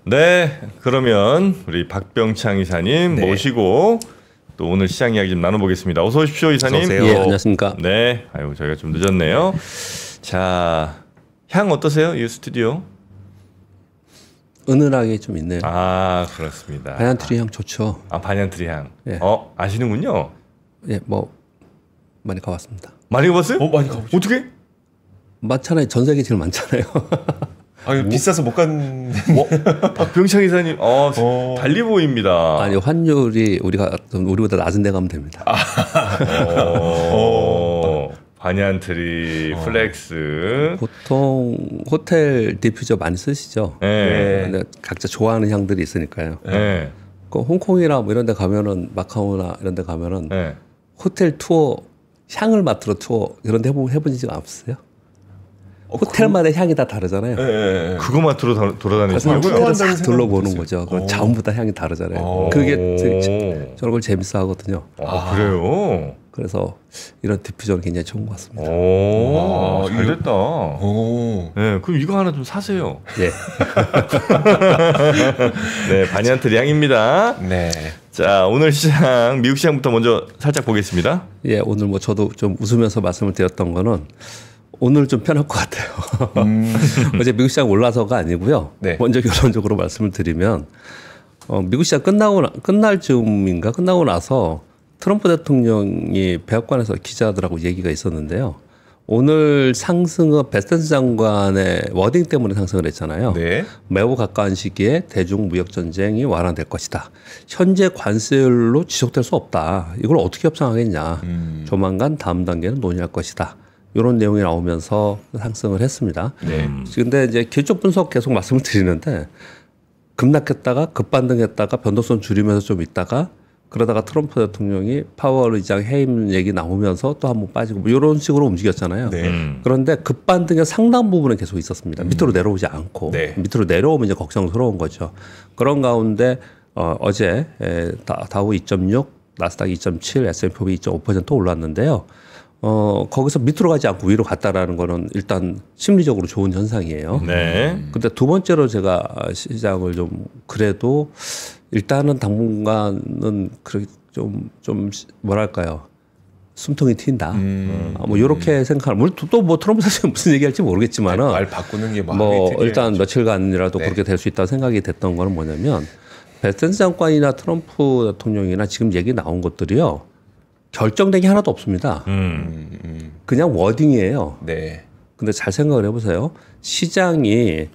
네, 그러면 우리 박병창 이사님 네. 모시고 또 오늘 시장 이야기 좀 나눠보겠습니다. 어서 오십시오, 이사님. 어서 오세요. 예, 안녕하십니까. 네, 아유 저희가 좀 늦었네요. 자, 향 어떠세요, 이 스튜디오? 은은하게 좀 있네요. 아, 그렇습니다. 반얀트리 향 좋죠. 아, 반얀트리 향. 예. 아시는군요. 예, 뭐 많이 가봤습니다. 많이 가봤어요? 많이 가보죠. 어떻게? 많잖아요. 전 세계 제일 많잖아요. 비싸서 못 간. 박병창 이사님, 달리 보입니다. 아니 환율이 우리보다 낮은 데 가면 됩니다. 반얀트리, 플렉스. 보통 호텔 디퓨저 많이 쓰시죠. 네. 근데 각자 좋아하는 향들이 있으니까요. 네. 그 홍콩이나 뭐 이런 데 가면은 마카오나 이런 데 가면은 네. 호텔 투어 향을 맡으러 투어 이런 데 해본 적 없으세요? 호텔마다 향이 다 다르잖아요. 네. 그거 맡으러 돌아다니시고요. 호텔을 싹 둘러보는 거죠. 그럼 전부 다 향이 다르잖아요. 그게 저런 걸 재밌어 하거든요. 그래요? 그래서 이런 디퓨저는 굉장히 좋은 것 같습니다. 잘 됐다. 네, 그럼 이거 하나 좀 사세요. 예. 네, 반얀트리 향입니다. 네. 자, 오늘 시장, 미국 시장부터 먼저 살짝 보겠습니다. 예, 오늘 뭐 저도 좀 웃으면서 말씀을 드렸던 거는 오늘 좀 편할 것 같아요. 어제 미국 시장 올라서가 아니고요. 네. 먼저 결론적으로 말씀을 드리면 미국 시장 끝날 즈음인가 끝나고 나서 트럼프 대통령이 백악관에서 기자들하고 얘기가 있었는데요. 오늘 상승은 베스턴스 장관의 워딩 때문에 상승을 했잖아요. 네. 매우 가까운 시기에 대중 무역 전쟁이 완화될 것이다. 현재 관세율로 지속될 수 없다. 이걸 어떻게 협상하겠냐. 조만간 다음 단계는 논의할 것이다. 이런 내용이 나오면서 상승을 했습니다. 네. 근데 이제 기술적 분석 계속 말씀을 드리는데 급락했다가 급반등했다가 변동성 줄이면서 좀 있다가 그러다가 트럼프 대통령이 파월 의장 해임 얘기 나오면서 또 한번 빠지고 뭐 이런 식으로 움직였잖아요. 네. 그런데 급반등의 상당 부분은 계속 있었습니다. 밑으로 내려오지 않고 네. 밑으로 내려오면 이제 걱정스러운 거죠. 그런 가운데 어제 다우 2.6, 나스닥 2.7, S&P 2.5% 올랐는데요. 거기서 밑으로 가지 않고 위로 갔다라는 거는 일단 심리적으로 좋은 현상이에요. 네. 근데 두 번째로 제가 시장을 좀 그래도 일단은 당분간은 좀 뭐랄까요. 숨통이 튄다. 뭐 이렇게 생각하는. 물론 또 뭐 트럼프 사실 무슨 얘기할지 모르겠지만은 말 바꾸는 게 뭐 일단 며칠간이라도 그렇게 될 수 있다고 생각이 됐던 거는 뭐냐면 베스턴스 장관이나 트럼프 대통령이나 지금 얘기 나온 것들이요. 결정된 게 하나도 없습니다. 그냥 워딩이에요. 네. 근데 잘 생각을 해보세요. 시장이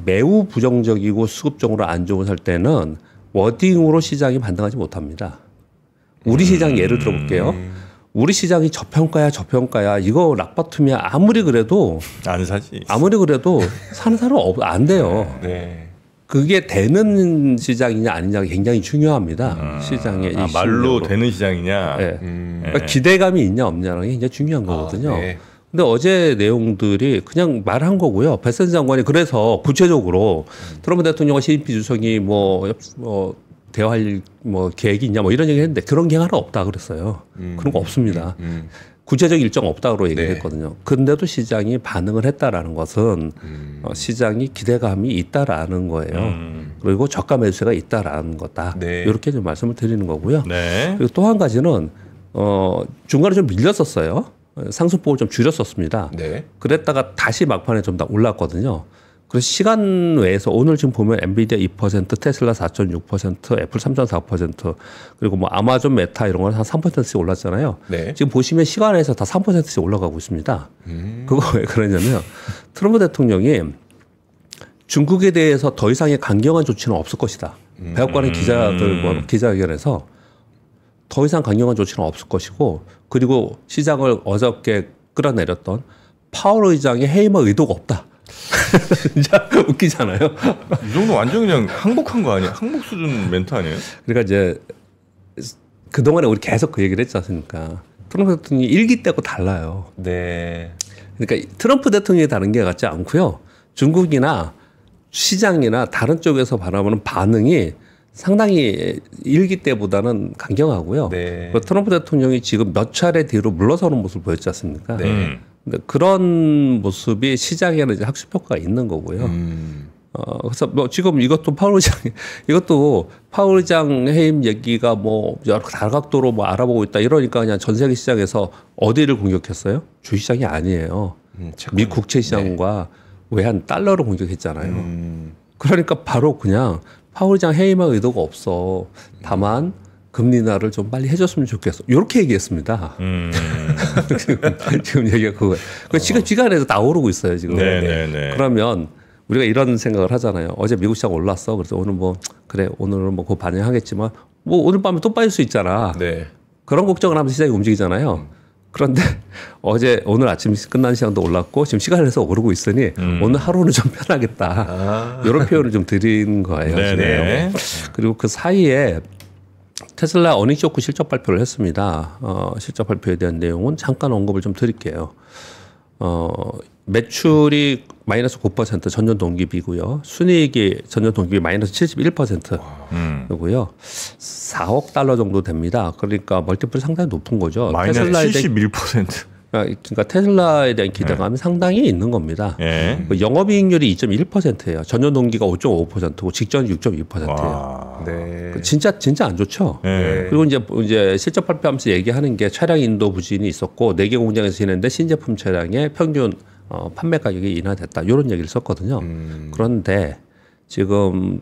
매우 부정적이고 수급적으로 안 좋은 살 때는 워딩으로 시장이 반등하지 못합니다. 우리 시장 예를 들어볼게요. 우리 시장이 저평가야 이거 락바툼이야 아무리 그래도 안 사지. 아무리 그래도 사는 사람 안 돼요. 네. 그게 되는 시장이냐 아니냐가 굉장히 중요합니다. 시장의 말로 되는 시장이냐. 네. 그러니까 기대감이 있냐 없냐는 게 굉장히 중요한 거거든요. 네. 근데 어제 내용들이 그냥 말한 거고요. 베스턴스 장관이 그래서 구체적으로 트럼프 대통령과 시진핑 주석이 대화할 계획이 있냐 이런 얘기 했는데 그런 계획 하나 없다 그랬어요. 그런 거 없습니다. 구체적 일정 없다고 얘기를 했거든요. 근데도 시장이 반응을 했다라는 것은 시장이 기대감이 있다라는 거예요. 그리고 저가 매수세가 있다라는 거다. 네. 이렇게 좀 말씀을 드리는 거고요. 네. 그리고 또 한 가지는 중간에 좀 밀렸었어요. 상승폭을 좀 줄였었습니다. 네. 그랬다가 다시 막판에 좀 다 올랐거든요. 그래서 시간 외에서 오늘 지금 보면 엔비디아 2%, 테슬라 4.6%, 애플 3.4%, 그리고 뭐 아마존, 메타 이런 거는 한 3%씩 올랐잖아요. 네. 지금 보시면 시간에서 다 3%씩 올라가고 있습니다. 그거 왜 그러냐면 트럼프 대통령이 중국에 대해서 더 이상의 강경한 조치는 없을 것이다. 백악관의 기자들 기자회견에서 더 이상 강경한 조치는 없을 것이고 그리고 시장을 어저께 끌어내렸던 파월 의장의 해임의 의도가 없다. 진짜 웃기잖아요. 이 정도 완전 그냥 항복한 거 아니에요? 항복 수준 멘트 아니에요? 그러니까 이제 그동안에 우리 계속 그 얘기를 했지 않습니까? 트럼프 대통령이 일기 때하고 달라요. 네. 그러니까 트럼프 대통령이 다른 게 같지 않고요. 중국이나 시장이나 다른 쪽에서 바라보는 반응이 상당히 일기 때보다는 강경하고요. 네. 트럼프 대통령이 지금 몇 차례 뒤로 물러서는 모습을 보였지 않습니까? 네. 근데 그런 모습이 시장에는 이제 학습 효과가 있는 거고요. 그래서 뭐 지금 이것도 파월 의장 해임 얘기가 뭐 여러 다각도로 뭐 알아보고 있다 이러니까 그냥 전 세계 시장에서 어디를 공격했어요? 주시장이 아니에요. 채권. 미 국채 시장과 외환 달러를 공격했잖아요. 그러니까 바로 그냥 파월 의장 해임할 의도가 없어. 다만 금리 인하를 좀 빨리 해줬으면 좋겠어. 이렇게 얘기했습니다. 지금 얘기가 그거예요. 그 시간에서 다 오르고 있어요 지금. 네네네. 그러면 우리가 이런 생각을 하잖아요. 어제 미국 시장 올랐어. 그래서 오늘 뭐 그래 오늘은 뭐 그 반영하겠지만 뭐 오늘 밤에 또 빠질 수 있잖아. 네. 그런 걱정을 하면서 시장이 움직이잖아요. 그런데 오늘 아침 끝난 시장도 올랐고 지금 시간에서 오르고 있으니 오늘 하루는 좀 편하겠다. 이런 표현을 좀 드린 거예요. 네네. 지금. 그리고 그 사이에 테슬라 어닝 쇼크 실적 발표를 했습니다. 실적 발표에 대한 내용은 잠깐 언급을 좀 드릴게요. 매출이 마이너스 9% 전년 동기비고요. 순이익이 전년 동기비 마이너스 71%고요. 4억 달러 정도 됩니다. 그러니까 멀티플 상당히 높은 거죠. 마이너스 테슬라에 대한 71%. 그러니까 테슬라에 대한 기대감이 상당히 있는 겁니다. 예. 영업이익률이 2.1%예요. 전년 동기가 5.5%고 직전이 6.2%예요. 네. 진짜 안 좋죠. 예. 그리고 이제 실적 발표하면서 얘기하는 게 차량 인도 부진이 있었고 4개 공장에서 지냈는데 신제품 차량의 평균 판매 가격이 인하됐다. 이런 얘기를 썼거든요. 그런데 지금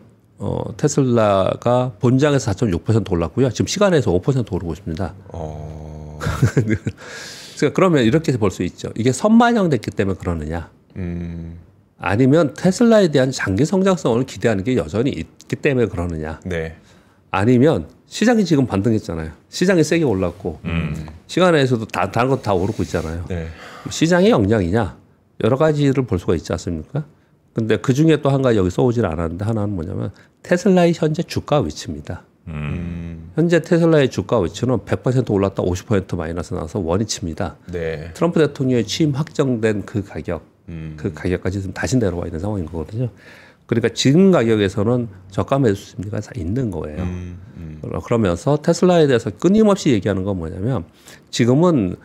테슬라가 본장에서 4.6% 올랐고요. 지금 시간에서 5% 오르고 있습니다. 그러면 이렇게 볼 수 있죠. 이게 선반영됐기 때문에 그러느냐. 아니면 테슬라에 대한 장기 성장성을 기대하는 게 여전히 있기 때문에 그러느냐. 네. 아니면 시장이 지금 반등했잖아요. 시장이 세게 올랐고 시간에서도 다른 것 다 오르고 있잖아요. 네. 시장의 영향이냐 여러 가지를 볼 수가 있지 않습니까? 근데 그 중에 또 한 가지 여기 써오질 않았는데 하나는 뭐냐면 테슬라의 현재 주가 위치입니다. 현재 테슬라의 주가 위치는 100% 올랐다 50% 마이너스 나서 원위치입니다. 네. 트럼프 대통령의 취임 확정된 그 가격까지 지금 다시 내려와 있는 상황인 거거든요. 그러니까 지금 가격에서는 저가 매수 심리가 다 있는 거예요. 그러면서 테슬라에 대해서 끊임없이 얘기하는 건 뭐냐면 지금은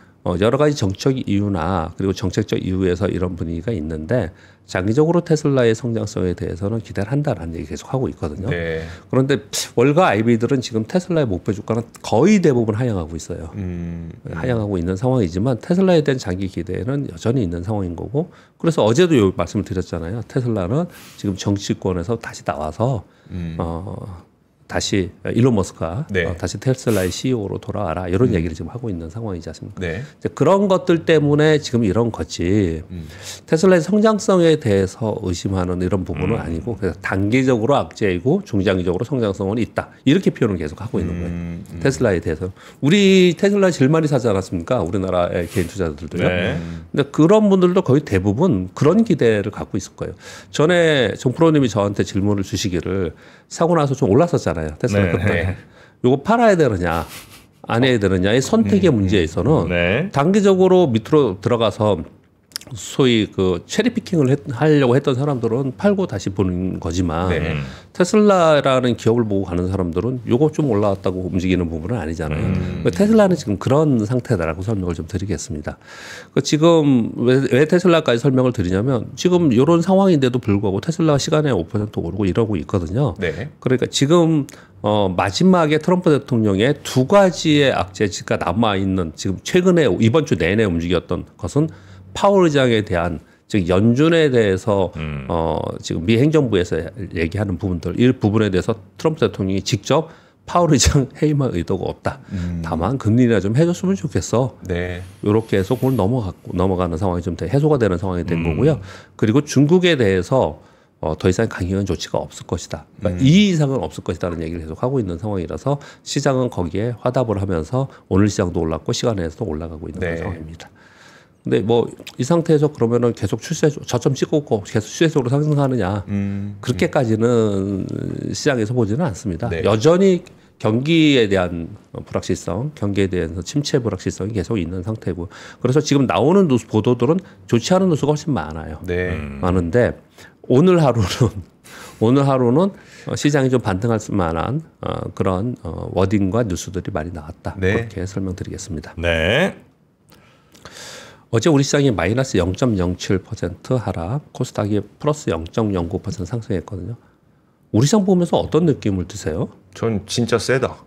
여러 가지 정책 이유나 그리고 정책적 이유에서 이런 분위기가 있는데 장기적으로 테슬라의 성장성에 대해서는 기대를 한다라는 얘기 계속 하고 있거든요. 네. 그런데 월가 IB들은 지금 테슬라의 목표 주가는 거의 대부분 하향하고 있어요. 하향하고 있는 상황이지만 테슬라에 대한 장기 기대는 여전히 있는 상황인 거고 그래서 어제도 요 말씀을 드렸잖아요. 테슬라는 지금 정치권에서 다시 나와서 다시 일론 머스크가 네. 다시 테슬라의 CEO로 돌아와라 이런 얘기를 지금 하고 있는 상황이지 않습니까? 네. 이제 그런 것들 때문에 지금 이런 거지 테슬라의 성장성에 대해서 의심하는 이런 부분은 아니고 그래서 단기적으로 악재이고 중장기적으로 성장성은 있다 이렇게 표현을 계속 하고 있는 거예요. 테슬라에 대해서 우리 테슬라 제일 많이 사지 않았습니까? 우리나라의 개인 투자자들도요. 네. 근데 그런 분들도 거의 대부분 그런 기대를 갖고 있을 거예요. 전에 정프로님이 저한테 질문을 주시기를 사고 나서 좀 올랐었잖아요. 테슬라 네, 그때. 네. 요거 팔아야 되느냐 안 해야 되느냐의 선택의 문제에 있어서는 네. 단기적으로 밑으로 들어가서 소위 그 체리 피킹을 하려고 했던 사람들은 팔고 다시 보는 거지만 네. 테슬라라는 기업을 보고 가는 사람들은 요거 좀 올라왔다고 움직이는 부분은 아니잖아요. 테슬라는 지금 그런 상태다라고 설명을 좀 드리겠습니다. 지금 왜 테슬라까지 설명을 드리냐면 지금 이런 상황인데도 불구하고 테슬라가 시간에 5% 오르고 이러고 있거든요. 네. 그러니까 지금 마지막에 트럼프 대통령의 두 가지의 악재가 남아 있는 지금 최근에 이번 주 내내 움직였던 것은 파월 의장에 대한 즉 연준에 대해서 지금 미 행정부에서 얘기하는 부분들 이 부분에 대해서 트럼프 대통령이 직접 파월 의장 해임할 의도가 없다. 다만 금리나 좀 해줬으면 좋겠어. 네. 이렇게 해서 그걸 넘어가는 상황이 좀 해소가 되는 상황이 된 거고요. 그리고 중국에 대해서 더 이상 강경한 조치가 없을 것이다. 그러니까 이 이상은 없을 것이다라는 얘기를 계속 하고 있는 상황이라서 시장은 거기에 화답을 하면서 오늘 시장도 올랐고 시간에서도 올라가고 있는 네. 상황입니다. 근데 뭐 이 상태에서 그러면은 계속 저점 찍고 계속 추세적으로 상승하느냐 그렇게까지는 시장에서 보지는 않습니다. 네. 여전히 경기에 대한 불확실성, 경기에 대해서 침체 불확실성이 계속 있는 상태고 그래서 지금 나오는 뉴스 보도들은 좋지 않은 뉴스가 훨씬 많아요. 네. 많은데 오늘 하루는 시장이 좀 반등할 만한 그런 워딩과 뉴스들이 많이 나왔다. 네. 그렇게 설명드리겠습니다. 네. 어제 우리 시장이 마이너스 0.07% 하락, 코스닥이 플러스 0.09% 상승했거든요. 우리 시장 보면서 어떤 느낌을 드세요? 전 진짜 세다.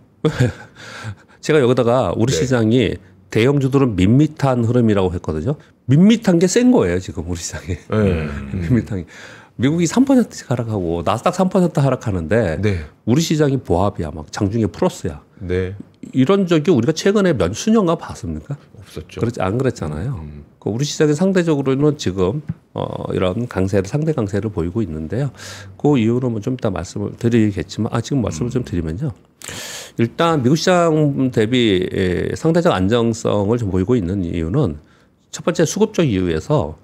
제가 여기다가 우리 네. 시장이 대형주들은 밋밋한 흐름이라고 했거든요. 밋밋한 게 센 거예요, 지금 우리 시장이. 네. 밋밋한 게. 미국이 3%씩 하락하고 나스닥 3% 하락하는데 네. 우리 시장이 보합이야. 막 장중에 플러스야. 네. 이런 적이 우리가 최근에 몇 수년간 봤습니까? 없었죠. 그렇지 안 그랬잖아요. 그 우리 시장이 상대적으로는 지금 이런 강세를 상대 강세를 보이고 있는데요. 그 이유는 뭐 좀 이따 말씀을 드리겠지만 지금 말씀을 좀 드리면요. 일단 미국 시장 대비 상대적 안정성을 좀 보이고 있는 이유는 첫 번째 수급적 이유에서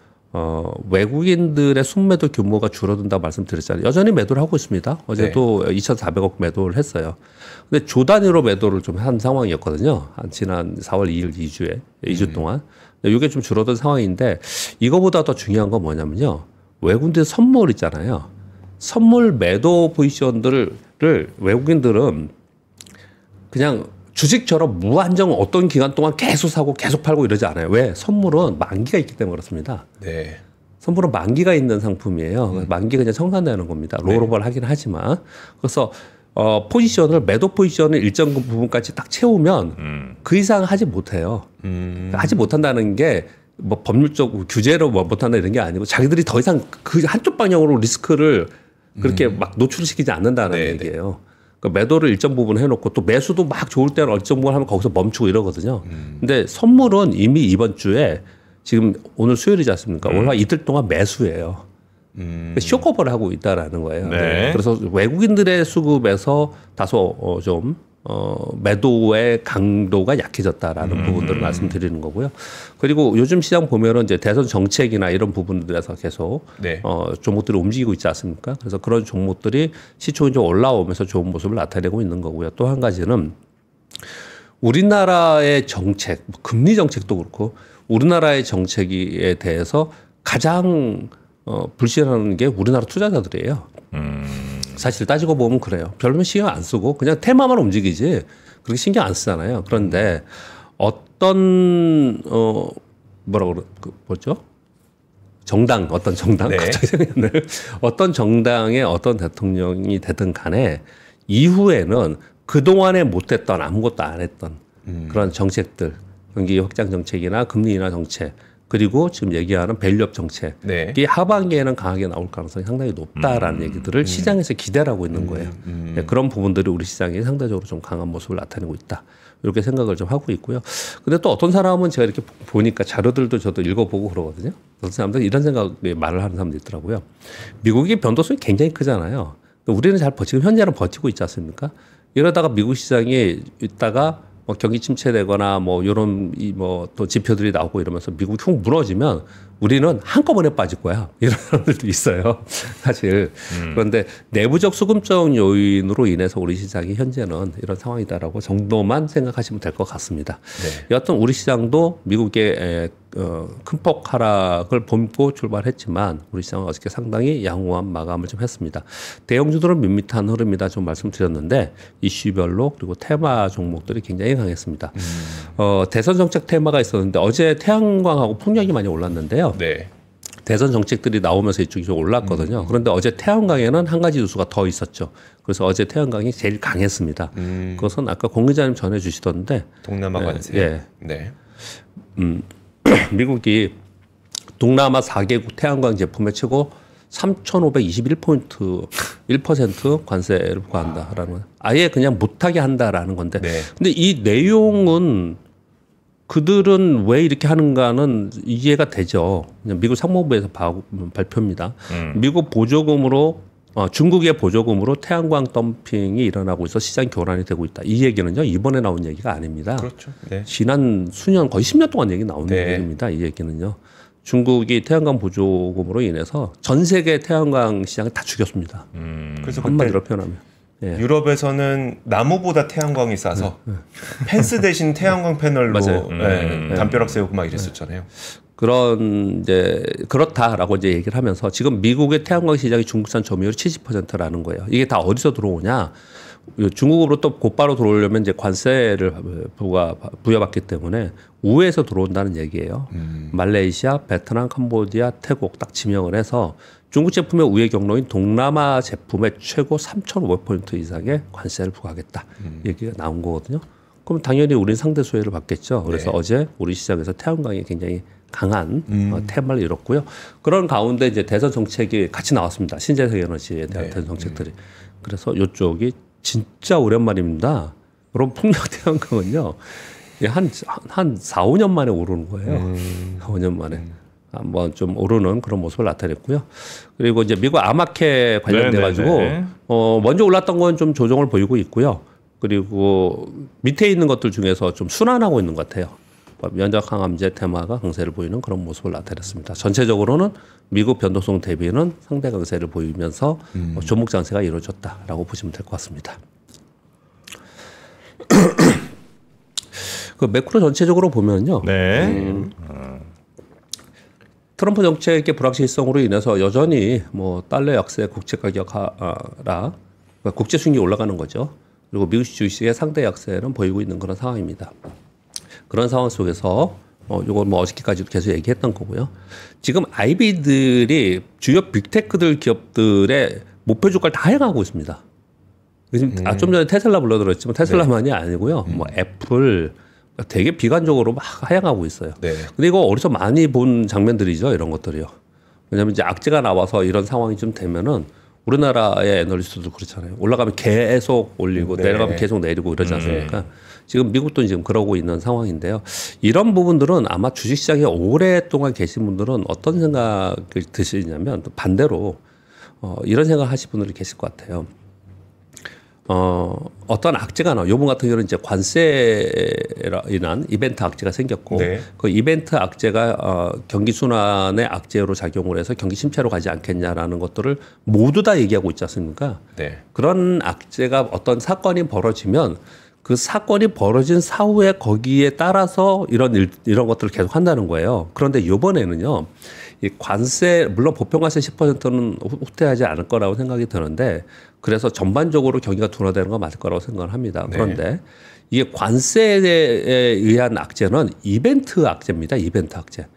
외국인들의 순매도 규모가 줄어든다 말씀드렸잖아요. 여전히 매도를 하고 있습니다. 어제도 2,400억 매도를 했어요. 근데 조 단위로 매도를 좀 한 상황이었거든요. 한 지난 4월 2일 2주 동안. 이게 좀 줄어든 상황인데 이거보다 더 중요한 건 뭐냐면요. 외국인들 선물 있잖아요. 선물 매도 포지션들을 외국인들은 그냥 주식처럼 무한정 어떤 기간 동안 계속 사고 계속 팔고 이러지 않아요. 왜? 선물은 만기가 있기 때문에 그렇습니다. 네. 선물은 만기가 있는 상품이에요. 만기가 그냥 청산되는 겁니다. 롤오버를 하긴 하지만. 그래서 포지션을 매도 포지션을 일정 부분까지 딱 채우면 그 이상 하지 못해요. 하지 못한다는 게 뭐 법률적 규제로 뭐 못한다 이런 게 아니고 자기들이 더 이상 그 한쪽 방향으로 리스크를 그렇게 막 노출시키지 않는다는 네, 얘기예요. 그러니까 매도를 일정 부분 해놓고 또 매수도 막 좋을 때는 일정 부분 하면 거기서 멈추고 이러거든요. 근데 선물은 이미 이번 주에 지금 오늘 수요일이지 않습니까? 오늘 한 이틀 동안 매수예요. 쇼커버를 하고 있다라는 거예요. 네. 그래서 외국인들의 수급에서 다소 좀 매도의 강도가 약해졌다라는 부분들을 말씀드리는 거고요. 그리고 요즘 시장 보면은 이제 대선 정책이나 이런 부분들에서 계속 네. 종목들이 움직이고 있지 않습니까? 그래서 그런 종목들이 시총이 좀 올라오면서 좋은 모습을 나타내고 있는 거고요. 또 한 가지는 우리나라의 정책, 금리 정책도 그렇고 우리나라의 정책에 대해서 가장 불신하는 게 우리나라 투자자들이에요. 사실 따지고 보면 그래요. 별로 신경 안 쓰고 그냥 테마만 움직이지 그렇게 신경 안 쓰잖아요. 그런데 어떤 뭐라고 뭐죠? 어떤 정당 네. 갑자기 생각이 안 나요. 어떤 정당의 어떤 대통령이 되든 간에 이후에는 그동안에 못했던 아무것도 안 했던 그런 정책들 경기 확장 정책이나 금리 인하 정책 그리고 지금 얘기하는 밸류업 정책 네. 이 하반기에는 강하게 나올 가능성이 상당히 높다라는 얘기들을 시장에서 기대를 하고 있는 거예요. 네, 그런 부분들이 우리 시장이 상대적으로 좀 강한 모습을 나타내고 있다. 이렇게 생각을 좀 하고 있고요. 근데 또 어떤 사람은 제가 이렇게 보니까 자료들도 저도 읽어보고 그러거든요. 어떤 사람들 이런 생각에 말을 하는 사람도 있더라고요. 미국이 변동성이 굉장히 크잖아요. 우리는 지금 현재는 버티고 있지 않습니까? 이러다가 미국 시장이 있다가 뭐 경기 침체되거나 뭐 이런 또 지표들이 나오고 이러면서 미국이 훅 무너지면 우리는 한꺼번에 빠질 거야. 이런 사람들도 있어요. 사실. 그런데 내부적 수급적 요인으로 인해서 우리 시장이 현재는 이런 상황이다라고 정도만 생각하시면 될 것 같습니다. 네. 여하튼 우리 시장도 미국의 큰 폭 하락을 본고 출발했지만 우리 시장은 어저께 상당히 양호한 마감을 좀 했습니다. 대형주들은 밋밋한 흐름이다 좀 말씀드렸는데 이슈별로 그리고 테마 종목들이 굉장히 강했습니다. 대선 정책 테마가 있었는데 어제 태양광하고 풍력이 많이 올랐는데요. 네. 대선 정책들이 나오면서 이쪽이 좀 올랐거든요. 그런데 어제 태양광에는 한 가지 뉴스가 더 있었죠. 그래서 어제 태양광이 제일 강했습니다. 그것은 아까 공 기자님 전해주시던데 동남아 관세. 예. 네. 미국이 동남아 4개국 태양광 제품에 최고 3,521포인트 1% 관세를 부과한다라는 건 아예 그냥 못하게 한다라는 건데 네. 근데 이 내용은 그들은 왜 이렇게 하는가는 이해가 되죠. 그냥 미국 상무부에서 발표입니다. 미국 보조금으로 중국의 보조금으로 태양광 덤핑이 일어나고 있어 시장 교란이 되고 있다. 이 얘기는요 이번에 나온 얘기가 아닙니다. 그렇죠. 네. 지난 수년 거의 10년 동안 얘기 나오는 네. 얘기입니다. 이 얘기는요. 중국이 태양광 보조금으로 인해서 전 세계 태양광 시장을 다 죽였습니다. 그래서 한마디로 표현하면. 예. 유럽에서는 나무보다 태양광이 싸서 펜스 대신 태양광 패널로 맞아요. 담벼락 세우고 막 이랬었잖아요. 그런 이제 그렇다라고 이제 얘기를 하면서 지금 미국의 태양광 시장이 중국산 점유율이 70%라는 거예요. 이게 다 어디서 들어오냐? 중국으로 또 곧바로 들어오려면 이제 관세를 부여받기 때문에 우회에서 들어온다는 얘기예요. 말레이시아, 베트남, 캄보디아, 태국 딱 지명을 해서 중국 제품의 우회 경로인 동남아 제품의 최고 3,500% 이상의 관세를 부과하겠다. 얘기가 나온 거거든요. 그럼 당연히 우리는 상대 수혜를 받겠죠. 그래서 네. 어제 우리 시장에서 태양광이 굉장히 강한 테마를 이뤘고요. 그런 가운데 이제 대선 정책이 같이 나왔습니다. 신재생 에너지에 대한 네. 대선 정책들이. 그래서 이쪽이 진짜 오랜만입니다. 그럼 풍력 태양광은요. 한 4, 5년 만에 오르는 거예요. 4, 5년 만에. 한번 좀 오르는 그런 모습을 나타냈고요. 그리고 이제 미국 아마케 관련돼 가지고 먼저 올랐던 건 좀 조정을 보이고 있고요. 그리고 밑에 있는 것들 중에서 좀 순환하고 있는 것 같아요. 면역 항암제 테마가 강세를 보이는 그런 모습을 나타냈습니다. 전체적으로는 미국 변동성 대비는 상대 강세를 보이면서 조목 장세가 이루어졌다라고 보시면 될 것 같습니다. 그 매크로 전체적으로 보면요. 네. 트럼프 정책의 불확실성으로 인해서 여전히 뭐 달러 약세, 국채 가격 하라, 국제 수익이 올라가는 거죠. 그리고 미국 주식의 상대 약세는 보이고 있는 그런 상황입니다. 그런 상황 속에서 이건 뭐 어저께까지도 계속 얘기했던 거고요. 지금 IB들이 주요 빅테크들 기업들의 목표 주가를 다 하향하고 있습니다. 좀 전에 테슬라 불러들었지만 테슬라만이 아니고요. 뭐 애플 되게 비관적으로 막 하향하고 있어요. 네. 근데 이거 어디서 많이 본 장면들이죠, 이런 것들이요. 왜냐하면 이제 악재가 나와서 이런 상황이 좀 되면은 우리나라의 애널리스트도 그렇잖아요. 올라가면 계속 올리고 네. 내려가면 계속 내리고 이러지 않습니까? 지금 미국도 지금 그러고 있는 상황인데요. 이런 부분들은 아마 주식시장에 오랫동안 계신 분들은 어떤 생각을 드시냐면 반대로 이런 생각을 하실 분들이 계실 것 같아요. 어떤 악재가 나와. 요번 같은 경우는 이제 관세로 인한 이벤트 악재가 생겼고, 네. 그 이벤트 악재가 경기 순환의 악재로 작용을 해서 경기 침체로 가지 않겠냐라는 것들을 모두 다 얘기하고 있지 않습니까? 네. 그런 악재가 어떤 사건이 벌어지면 그 사건이 벌어진 사후에 거기에 따라서 이런 것들을 계속 한다는 거예요. 그런데 이번에는요. 이 관세 물론 보편관세 10%는 후퇴하지 않을 거라고 생각이 드는데 그래서 전반적으로 경기가 둔화되는 건 맞을 거라고 생각을 합니다. 네. 그런데 이게 관세에 의한 악재는 이벤트 악재입니다. 이벤트 악재.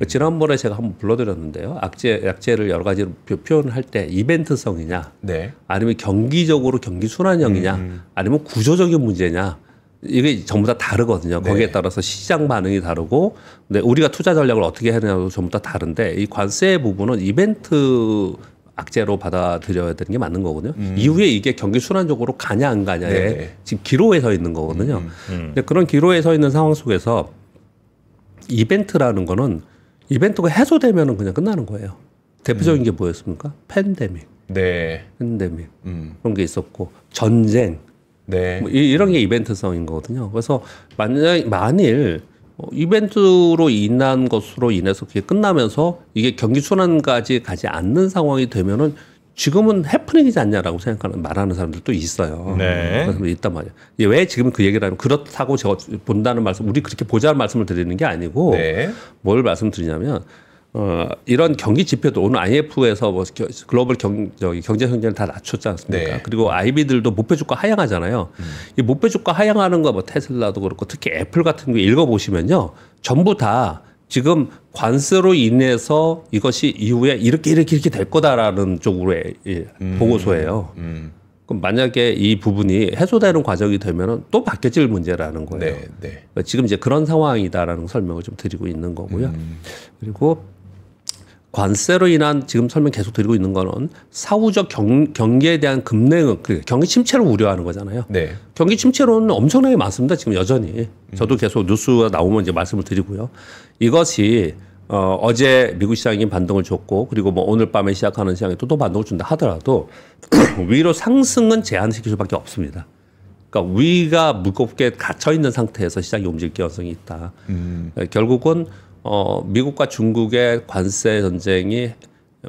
지난번에 제가 한번 불러드렸는데요. 악재를 여러 가지로 표현을 할 때 이벤트성이냐, 네. 아니면 경기적으로 경기 순환형이냐, 아니면 구조적인 문제냐. 이게 전부 다 다르거든요. 거기에 네. 따라서 시장 반응이 다르고, 근데 우리가 투자 전략을 어떻게 해야 되냐도 전부 다 다른데, 이 관세 부분은 이벤트 악재로 받아들여야 되는 게 맞는 거거든요. 이후에 이게 경기 순환적으로 가냐 안 가냐에 네. 지금 기로에 서 있는 거거든요. 근데 그런 기로에 서 있는 상황 속에서 이벤트라는 거는 이벤트가 해소되면은 그냥 끝나는 거예요. 대표적인 게 뭐였습니까? 팬데믹. 네. 팬데믹. 그런 게 있었고, 전쟁. 네. 뭐 이런 게 이벤트성인 거거든요. 그래서 만일 이벤트로 인한 것으로 인해서 그게 끝나면서 이게 경기 순환까지 가지 않는 상황이 되면은 지금은 해프닝이지 않냐라고 생각하는 말하는 사람들도 있어요. 네. 그래서 있단 말이에요. 왜 지금 그 얘기를 하면 그렇다고 제가 본다는 말씀, 우리 그렇게 보자는 말씀을 드리는 게 아니고 네. 뭘 말씀드리냐면 이런 경기 지표도 오늘 IMF에서 뭐 글로벌 경제 성장을 다 낮췄지 않습니까? 네. 그리고 IB들도 목표 주가 하향하잖아요. 이 목표 주가 하향하는 거 뭐 테슬라도 그렇고 특히 애플 같은 거 읽어보시면요, 전부 다 지금 관세로 인해서 이것이 이후에 이렇게 될 거다라는 쪽으로의 보고서예요. 그럼 만약에 이 부분이 해소되는 과정이 되면은 또 바뀌어질 문제라는 거예요. 네. 네. 그러니까 지금 이제 그런 상황이다라는 설명을 좀 드리고 있는 거고요. 그리고 관세로 인한 지금 설명 계속 드리고 있는 거는 사후적 경기에 대한 급냉, 경기 침체를 우려하는 거잖아요. 네. 경기 침체로는 엄청나게 많습니다. 지금 여전히. 저도 계속 뉴스가 나오면 이제 말씀을 드리고요. 이것이 어제 미국 시장이 반등을 줬고, 그리고 뭐 오늘 밤에 시작하는 시장이 또 반등을 준다 하더라도 위로 상승은 제한시킬 수밖에 없습니다. 그러니까 위가 무겁게 갇혀 있는 상태에서 시장이 움직일 가능성이 있다. 결국은 미국과 중국의 관세 전쟁이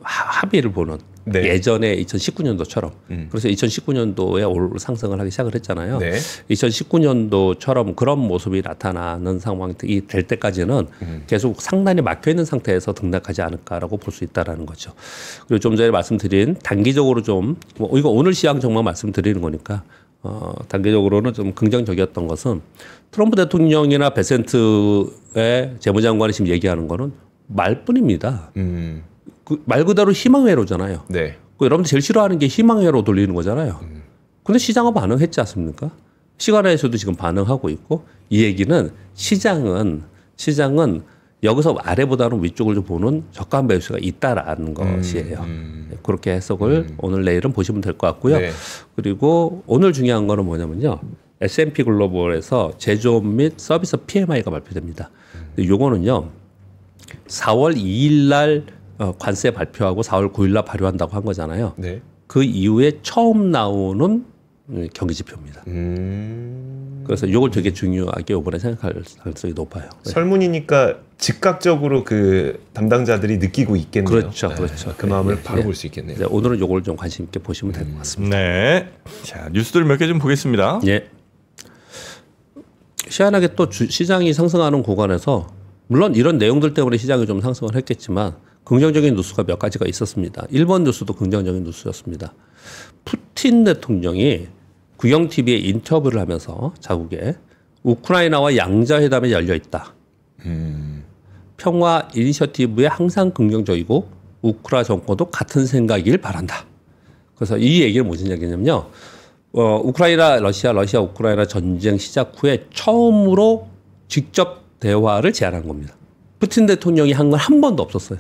합의를 보는, 네. 예전에 2019년도처럼. 그래서 2019년도에 상승을 하기 시작을 했잖아요. 네. 2019년도처럼 그런 모습이 나타나는 상황이 될 때까지는 계속 상단이 막혀 있는 상태에서 등락하지 않을까라고 볼 수 있다라는 거죠. 그리고 좀 전에 말씀드린 단기적으로 좀 이거 오늘 시황 정말 말씀드리는 거니까 단기적으로는 좀 긍정적이었던 것은 트럼프 대통령이나 베센트의 재무장관이 지금 얘기하는 거는 말뿐입니다. 말 그대로 희망회로잖아요. 네. 여러분들 제일 싫어하는 게 희망회로 돌리는 거잖아요. 근데 시장은 반응했지 않습니까? 시간에서도 지금 반응하고 있고 이 얘기는 시장은 여기서 아래보다는 위쪽을 좀 보는 저가 매수가 있다라는 것이에요. 그렇게 해석을 오늘 내일은 보시면 될 것 같고요. 네. 그리고 오늘 중요한 거는 뭐냐면요. S&P 글로벌에서 제조업 및 서비스 PMI가 발표됩니다. 요거는요. 4월 2일 날 관세 발표하고 4월 9일 날 발효한다고 한 거잖아요. 네. 그 이후에 처음 나오는 경기 지표입니다. 그래서 이걸 되게 중요하게 이번에 생각할 가능성이 높아요. 네. 설문이니까 즉각적으로 그 담당자들이 느끼고 있겠네요. 그렇죠, 그렇죠. 그 마음을 네, 바로 네. 볼 수 있겠네요. 네, 오늘은 이걸 좀 관심 있게 보시면 될 것 같습니다. 네. 자, 뉴스들 몇 개 좀 보겠습니다. 예. 희한하게 또 시장이 상승하는 구간에서 물론 이런 내용들 때문에 시장이 좀 상승을 했겠지만 긍정적인 뉴스가 몇 가지가 있었습니다. 일본 뉴스도 긍정적인 뉴스였습니다. 푸틴 대통령이 국영TV에 인터뷰를 하면서 자국에 우크라이나와 양자회담에 열려 있다. 평화 이니셔티브에 항상 긍정적이고 우크라 정권도 같은 생각이길 바란다. 그래서 이 얘기는 무슨 얘기냐면요. 우크라이나 러시아 우크라이나 전쟁 시작 후에 처음으로 직접 대화를 제안한 겁니다. 푸틴 대통령이 한 건 한 번도 없었어요.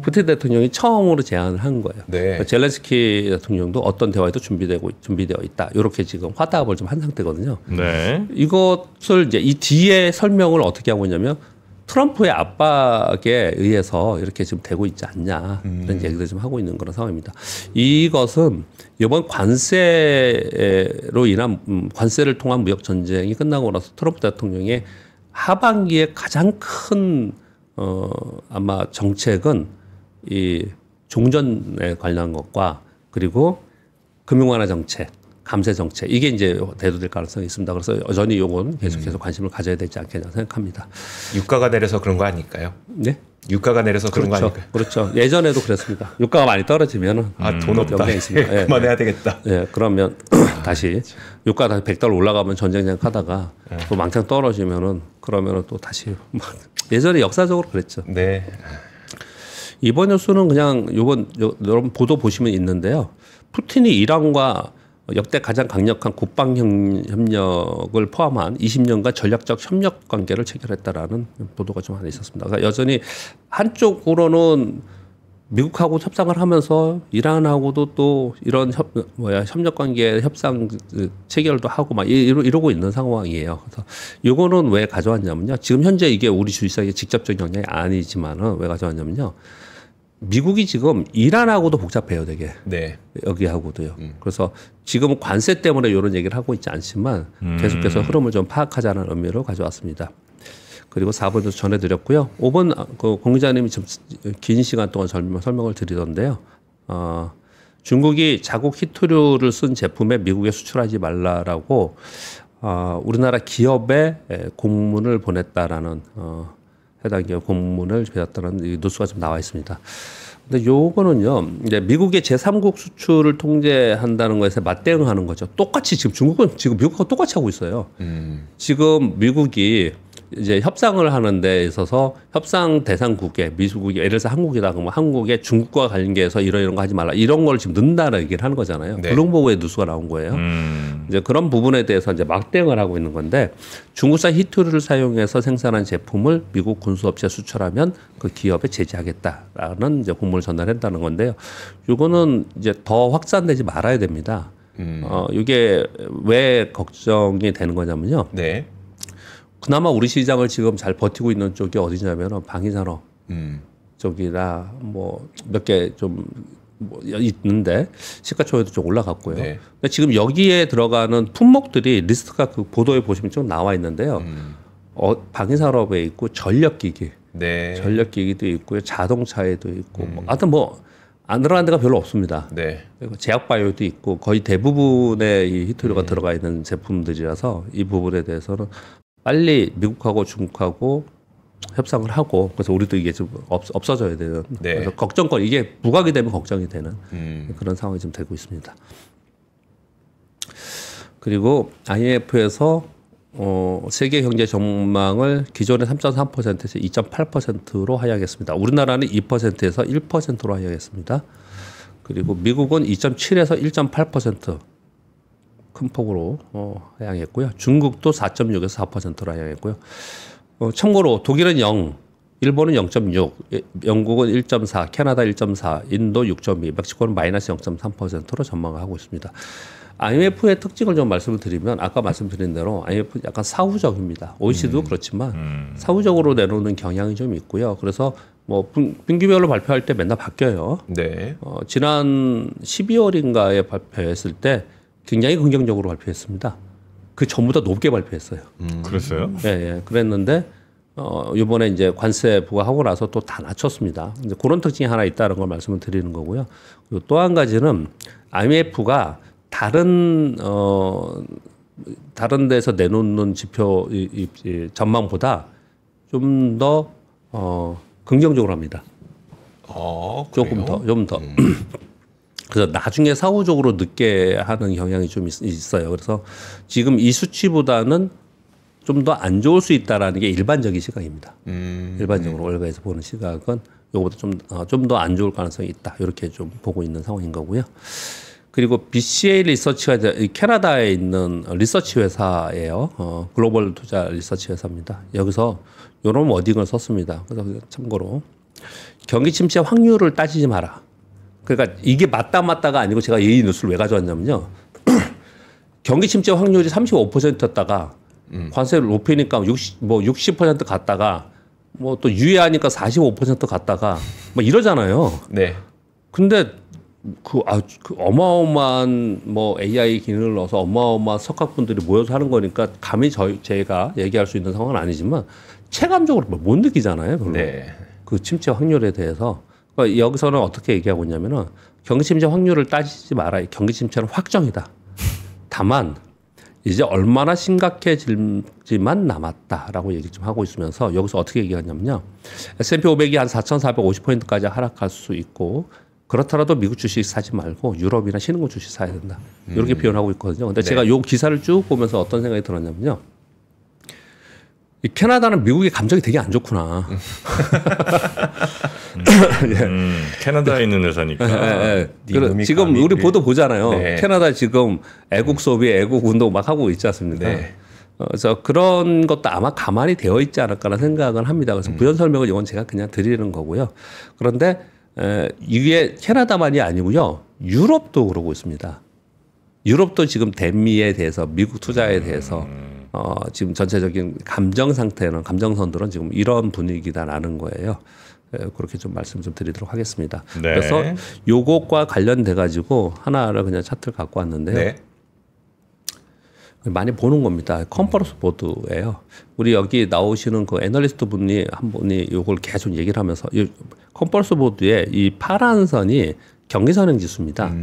푸틴 대통령이 처음으로 제안을 한 거예요. 네. 그러니까 젤렌스키 대통령도 어떤 대화에도 준비되어 있다. 이렇게 지금 화답을 좀 한 상태거든요. 네. 이것을 이제 이 뒤에 설명을 어떻게 하고 있냐면 트럼프의 압박에 의해서 이렇게 지금 되고 있지 않냐 이런 얘기를 좀 하고 있는 그런 상황입니다. 이것은 이번 관세로 인한 관세를 통한 무역 전쟁이 끝나고 나서 트럼프 대통령의 하반기에 가장 큰 아마 정책은 이 종전에 관련한 것과 그리고 금융 완화 정책, 감세 정책 이게 이제 대두될 가능성이 있습니다. 그래서 여전히 요건 계속해서 관심을 가져야 되지 않겠냐 생각합니다. 유가가 내려서 그런 거 아닐까요? 네. 유가가 내려서 그런 거 그렇죠. 아닐까요? 그렇죠. 예전에도 그랬습니다. 유가가 많이 떨어지면은 돈 없다. 영향이 있습니다. 예, 그만해야 되겠다. 예, 그러면 다시 유가가 다시 $100 올라가면 전쟁 하다가 또 망창 떨어지면은 그러면은 또 다시 예전에 역사적으로 그랬죠. 네. 이번 뉴스는 그냥 여러분 보도 보시면 있는데요. 푸틴이 이란과 역대 가장 강력한 국방 협력을 포함한 20년간 전략적 협력 관계를 체결했다라는 보도가 좀 하나 있었습니다. 그러니까 여전히 한쪽으로는 미국하고 협상을 하면서 이란하고도 또 이런 협력 관계 협상 체결도 하고 막 이러고 있는 상황이에요. 그래서 이거는 왜 가져왔냐면요. 지금 현재 이게 우리 주식시장에 직접적인 영향이 아니지만은 왜 가져왔냐면요. 미국이 지금 이란하고도 복잡해요, 되게. 네. 여기하고도요. 그래서 지금 관세 때문에 이런 얘기를 하고 있지 않지만 계속해서 흐름을 좀 파악하자는 의미로 가져왔습니다. 그리고 4번도 전해드렸고요. 5번 공 기자님이 좀 긴 시간 동안 설명을 드리던데요. 중국이 자국 히토류를 쓴 제품에 미국에 수출하지 말라라고 우리나라 기업에 공문을 보냈다라는 해당 기업 공문을 받았다는 뉴스가 좀 나와 있습니다. 근데 요거는요, 이제 미국의 제3국 수출을 통제한다는 것에 맞대응하는 거죠. 똑같이 지금 중국은 지금 미국하고 똑같이 하고 있어요. 지금 미국이 이제 협상을 하는 데 있어서 협상 대상국에 미국이 예를 들어서 한국이다 그러면 한국에 중국과 관계해서 이런 거 하지 말라 이런 걸 지금 넣는다는 얘기를 하는 거잖아요. 네. 블룸버그의 뉴스가 나온 거예요. 이제 그런 부분에 대해서 이제 막대응을 하고 있는 건데 중국산 히토류를 사용해서 생산한 제품을 미국 군수업체에 수출하면 그 기업에 제재하겠다라는 이제 공문을 전달했다는 건데요. 이거는 이제 더 확산되지 말아야 됩니다. 이게 왜 걱정이 되는 거냐면요. 네. 그나마 우리 시장을 지금 잘 버티고 있는 쪽이 어디냐면은 방위산업 쪽이나 뭐 몇 개 좀 뭐 있는데 시가총액도 좀 올라갔고요. 네. 근데 지금 여기에 들어가는 품목들이 리스트가 그 보도에 보시면 좀 나와 있는데요. 방위산업에 있고 전력기기, 네. 전력기기도 있고요, 자동차에도 있고, 하여튼 뭐 안 들어간 데가 별로 없습니다. 네. 그리고 제약 바이오도 있고 거의 대부분의 이 히토류가 들어가 있는 제품들이라서 이 부분에 대해서는 빨리 미국하고 중국하고 협상을 하고 그래서 우리도 이게 좀 없어져야 되는 네. 그래서 걱정거리 이게 부각이 되면 걱정이 되는 그런 상황이 좀 되고 있습니다. 그리고 IMF에서 세계 경제 전망을 기존의 3.3%에서 2.8%로 하향했습니다. 우리나라는 2%에서 1%로 하향했습니다. 그리고 미국은 2.7에서 1.8% 큰 폭으로 하향했고요. 중국도 4.6에서 4%로 하향했고요. 참고로 독일은 0, 일본은 0.6, 영국은 1.4, 캐나다 1.4, 인도 6.2, 멕시코는 마이너스 0.3%로 전망을 하고 있습니다. IMF의 특징을 좀 말씀을 드리면 아까 말씀드린 대로 IMF 약간 사후적입니다. OECD도 그렇지만 사후적으로 내놓는 경향이 좀 있고요. 그래서 뭐 분기별로 발표할 때 맨날 바뀌어요. 네. 지난 12월인가에 발표했을 때 굉장히 긍정적으로 발표했습니다. 그 전보다 높게 발표했어요. 그랬어요? 예, 예. 그랬는데 이번에 이제 관세 부과하고 나서 또 다 낮췄습니다. 이제 그런 특징이 하나 있다는 걸 말씀을 드리는 거고요. 그리고 또 한 가지는 IMF가 다른 데서 내놓는 지표 이 전망보다 좀 더 긍정적으로 합니다. 조금 더, 좀 더. 그래서 나중에 사후적으로 늦게 하는 경향이 좀 있어요. 그래서 지금 이 수치보다는 좀 더 안 좋을 수 있다라는 게 일반적인 시각입니다. 일반적으로 월가에서 보는 시각은 이거보다 좀 더 안 좋을 가능성이 있다. 이렇게 좀 보고 있는 상황인 거고요. 그리고 BCA 리서치가 캐나다에 있는 리서치 회사예요. 글로벌 투자 리서치 회사입니다. 여기서 이런 워딩을 썼습니다. 그래서 참고로 경기 침체 확률을 따지지 마라. 그러니까 이게 맞다가 아니고 제가 이 뉴스를 왜 가져왔냐면요. 경기 침체 확률이 35%였다가 관세를 높이니까 60% 갔다가 뭐 또 유예하니까 45% 갔다가 뭐 이러잖아요. 네. 근데 그 어마어마한 뭐 AI 기능을 넣어서 어마어마한 석학분들이 모여서 하는 거니까 감히 제가 얘기할 수 있는 상황은 아니지만 체감적으로 못 느끼잖아요. 별로. 네. 그 침체 확률에 대해서. 그러니까 여기서는 어떻게 얘기하고 있냐면은 경기 침체 확률을 따지지 마라. 경기 침체는 확정이다. 다만 이제 얼마나 심각해질지만 남았다라고 얘기 좀 하고 있으면서 여기서 어떻게 얘기하냐면요. S&P 500이 한 4,450포인트까지 하락할 수 있고 그렇더라도 미국 주식 사지 말고 유럽이나 신흥국 주식 사야 된다. 이렇게 표현하고 있거든요. 근데 제가 요 기사를 쭉 보면서 어떤 생각이 들었냐면요. 이 캐나다는 미국의 감정이 되게 안 좋구나. 캐나다에 있는 회사니까. 지금 우리 보도 보잖아요. 네. 캐나다 지금 애국 소비, 애국 운동 막 하고 있지 않습니까? 네. 그래서 그런 것도 아마 가만히 되어 있지 않을까라는 생각은 합니다. 그래서 부연 설명을 이건 제가 그냥 드리는 거고요. 그런데 이게 캐나다만이 아니고요. 유럽도 그러고 있습니다. 유럽도 지금 대미에 대해서 미국 투자에 대해서 지금 전체적인 감정 상태는 감정선들은 지금 이런 분위기다라는 거예요. 그렇게 좀 말씀 좀 드리도록 하겠습니다. 네. 그래서 요것과 관련돼 가지고 하나를 그냥 차트를 갖고 왔는데요. 네. 많이 보는 겁니다. 컨퍼런스 보드예요. 우리 여기 나오시는 그 애널리스트 분이 한 분이 요걸 계속 얘기를 하면서 이 컨퍼런스 보드에 이 파란 선이 경기 선행 지수입니다.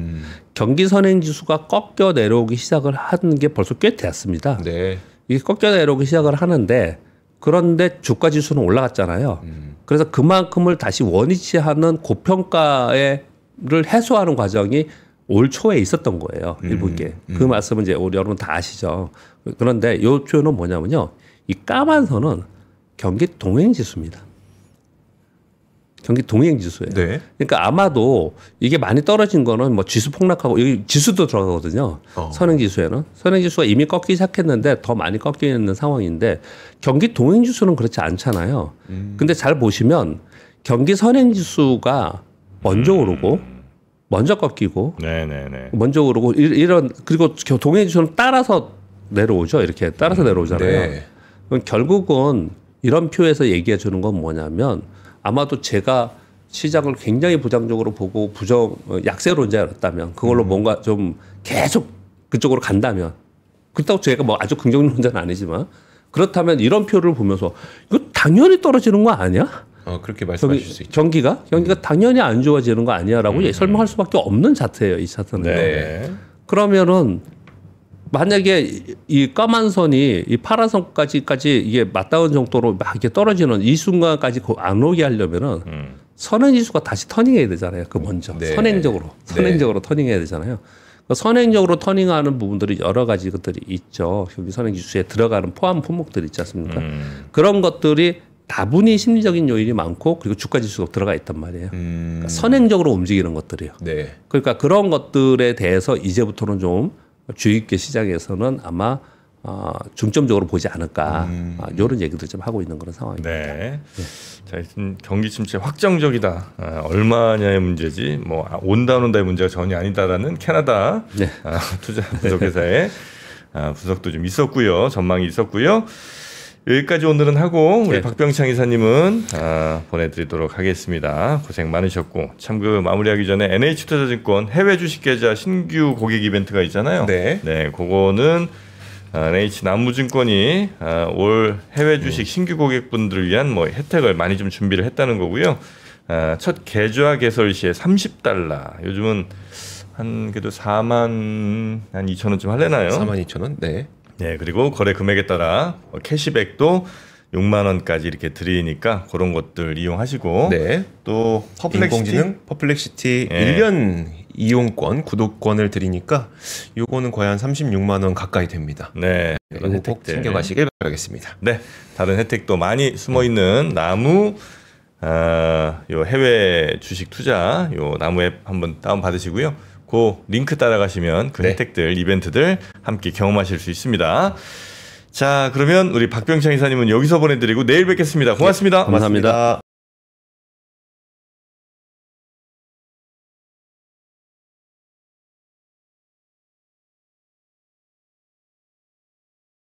경기 선행 지수가 꺾여 내려오기 시작을 하는 게 벌써 꽤 됐습니다. 네. 이게 꺾여 내려오기 시작을 하는데 그런데 주가 지수는 올라갔잖아요. 그래서 그만큼을 다시 원위치하는 고평가를 해소하는 과정이 올 초에 있었던 거예요. 일부게. 그 말씀은 이제 우리 여러분 다 아시죠. 그런데 이 표현은 뭐냐면요. 이 까만 선은 경기 동행 지수입니다. 경기 동행 지수예요. 네. 그러니까 아마도 이게 많이 떨어진 거는 뭐 지수 폭락하고 여기 지수도 들어가거든요. 선행 지수에는 선행 지수가 이미 꺾이기 시작했는데 더 많이 꺾여 있는 상황인데 경기 동행 지수는 그렇지 않잖아요. 근데 잘 보시면 경기 선행 지수가 먼저 오르고 먼저 꺾이고 네네네. 먼저 오르고 이런 그리고 동행 지수는 따라서 내려오죠. 이렇게 따라서 내려오잖아요. 네. 그럼 결국은 이런 표에서 얘기해 주는 건 뭐냐면 아마도 제가 시장을 굉장히 부정적으로 보고 약세론자였다면 그걸로 뭔가 좀 계속 그쪽으로 간다면 그렇다고 제가 뭐 아주 긍정론자는 아니지만 그렇다면 이런 표를 보면서 이거 당연히 떨어지는 거 아니야? 그렇게 말씀하실 수 있죠. 경기가 당연히 안 좋아지는 거 아니야라고 설명할 수밖에 없는 차트예요. 이 차트는. 네. 그러면은 만약에 이 까만 선이 이 파란 선까지 이게 맞닿은 정도로 막 이렇게 떨어지는 이 순간까지 안 오게 하려면은 선행 지수가 다시 터닝해야 되잖아요. 그 먼저 네. 선행적으로 터닝해야 되잖아요. 그러니까 선행적으로 터닝하는 부분들이 여러 가지 것들이 있죠. 여기 선행 지수에 들어가는 포함 품목들이 있지 않습니까? 그런 것들이 다분히 심리적인 요인이 많고 그리고 주가 지수가 들어가 있단 말이에요. 그러니까 선행적으로 움직이는 것들이요. 네. 그러니까 그런 것들에 대해서 이제부터는 좀 주의 깊게 시장에서는 아마 중점적으로 보지 않을까 이런 얘기들 좀 하고 있는 그런 상황입니다. 네. 자, 경기 침체 확정적이다. 얼마냐의 문제지. 뭐 온다 안 온다의 문제가 전혀 아니다라는 캐나다 네. 투자 분석회사의 분석도 좀 있었고요. 전망이 있었고요. 여기까지 오늘은 하고 우리 네. 박병창 이사님은 보내드리도록 하겠습니다. 고생 많으셨고 참 그 마무리하기 전에 NH투자증권 해외 주식 계좌 신규 고객 이벤트가 있잖아요. 네. 네, 그거는 NH 남무증권이 올 해외 주식 신규 고객분들을 위한 뭐 혜택을 많이 좀 준비를 했다는 거고요. 첫 계좌 개설 시에 $30. 요즘은 한 그래도 4만 한 2천 원쯤 할래나요? 42,000원. 네. 네, 그리고 거래 금액에 따라 캐시백도 6만 원까지 이렇게 드리니까 그런 것들 이용하시고 네. 또 인공지능 퍼플렉시티 1년 이용권, 구독권을 드리니까 요거는 거의 한 36만 원 가까이 됩니다. 네, 이거 그런 꼭 혜택들. 챙겨가시길 바라겠습니다. 네, 다른 혜택도 많이 숨어 있는 나무 요 해외 주식 투자 요 나무 앱 한번 다운 받으시고요. 그 링크 따라가시면 그 네. 혜택들, 이벤트들 함께 경험하실 수 있습니다. 자, 그러면 우리 박병창 이사님은 여기서 보내드리고 내일 뵙겠습니다. 고맙습니다. 감사합니다.